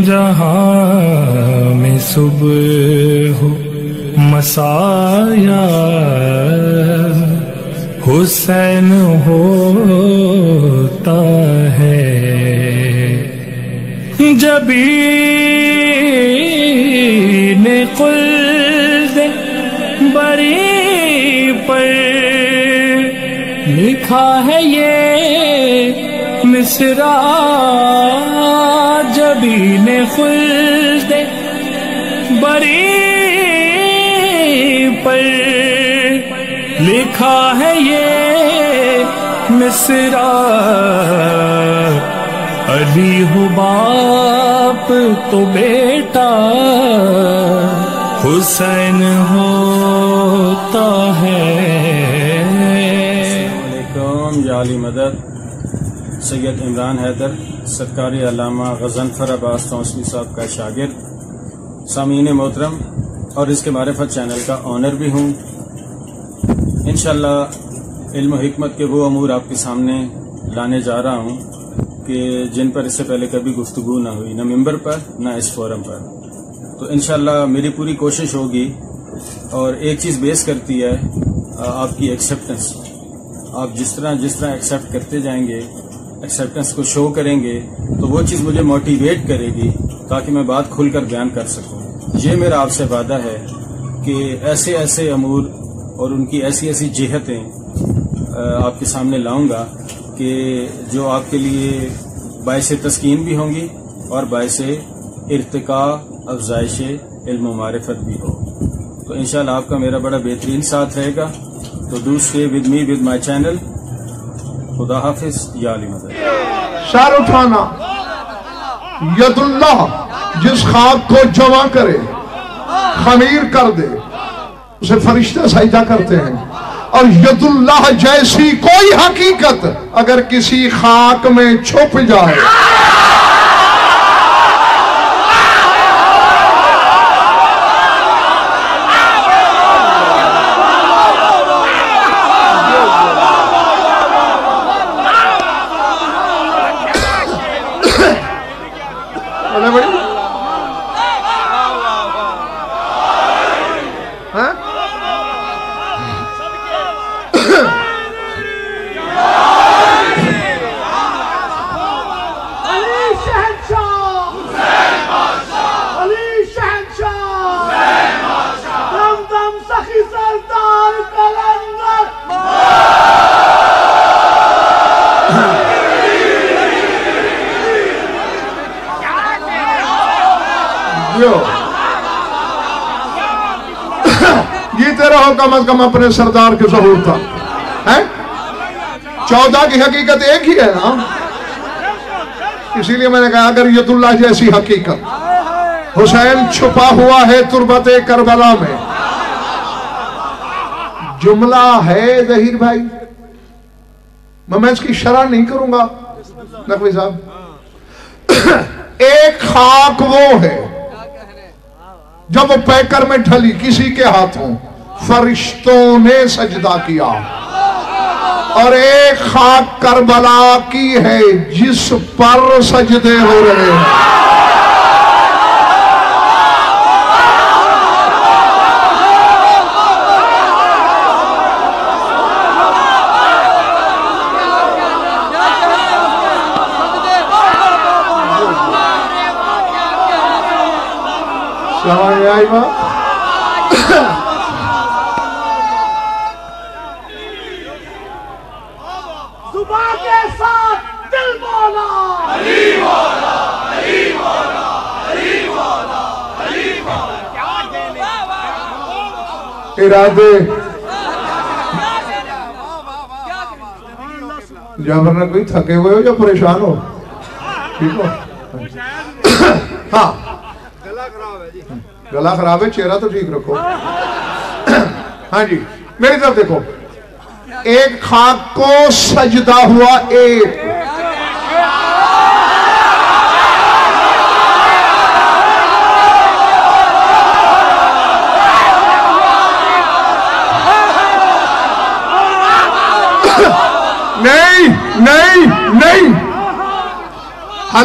جہاں میں صبح ہو مسایا حسین ہوتا ہے، جبین خلد بری پر لکھا ہے یہ مصرع، جبین خلد بری پر لکھا ہے یہ مصرع، علی ہو باپ تو بیٹا حسین ہوتا ہے۔ السلام علیکم، یا علی مدد۔ سید عمران حیدر سرکاری علامہ غضنفر عباس توسلی صاحب کا شاگرد، سامعین محترم اور اس کے معرفت چینل کا آنر بھی ہوں۔ انشاءاللہ علم و حکمت کے وہ امور آپ کے سامنے لانے جا رہا ہوں کہ جن پر اس سے پہلے کبھی گفتگو نہ ہوئی، نہ ممبر پر نہ اس فورم پر۔ تو انشاءاللہ میری پوری کوشش ہوگی، اور ایک چیز بیس کرتی ہے آپ کی ایکسیپٹنس۔ آپ جس طرح ایکسیپٹ کرتے جائیں گے، ایکسیپٹنس کو شو کریں گے، تو وہ چیز مجھے موٹیویٹ کرے گی تاکہ میں بات کھل کر بیان کر سکوں۔ یہ میرا آپ سے وعدہ ہے کہ ایسے ایسے امور اور ان کی ایسی ایسی جہتیں آپ کے سامنے لاؤں گا کہ جو آپ کے لیے باعث تسکین بھی ہوں گی اور باعث ارتقاء افزائش علم و معرفت بھی ہو۔ تو انشاءاللہ آپ کا میرا بڑا بہترین ساتھ رہے گا۔ تو do stay with me with my channel. خدا حافظ، یا علی مدد۔ سر اٹھانا، ید اللہ جس خاک کو جمع کرے خمیر کر دے اسے فرشتے سجدہ کرتے ہیں، اور ید اللہ جیسی کوئی حقیقت اگر کسی خاک میں چھپ جائے یہ تیرا ہو کم از کم اپنے سردار کے ظہور تھا۔ 14 کی حقیقت ایک ہی ہے نا، اسی لیے میں نے کہا اگر ید اللہ جیسی حقیقت، حسین چھپا ہوا ہے تربت کربلا میں۔ جملہ ہے ظہیر بھائی، میں اس کی شرح نہیں کروں گا نقوی صاحب۔ ایک خاک وہ ہے جب وہ پیکر میں ڈھلی کسی کے ہاتھوں فرشتوں نے سجدہ کیا، اور ایک خاک کربلا کی ہے جس پر سجدے ہو رہے ہیں۔ سمجھ آئی بات؟ زبان کے ساتھ دل مولا علی مولا علی مولا علی مولا علی مولا۔ ارادے جب نہ کوئی تھکے ہوئے ہو یا پریشان ہو، ٹھیک ہو؟ ہاں گلا خراب ہے، چہرہ تو ٹھیک رکھو۔ ہاں جی میری طرف دیکھو، ایک خاک کو سجدہ ہوا، ایک نہیں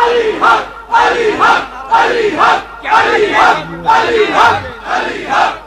Ali Haq, Ali Haq, Ali Haq, Ali Haq, Ali Haq।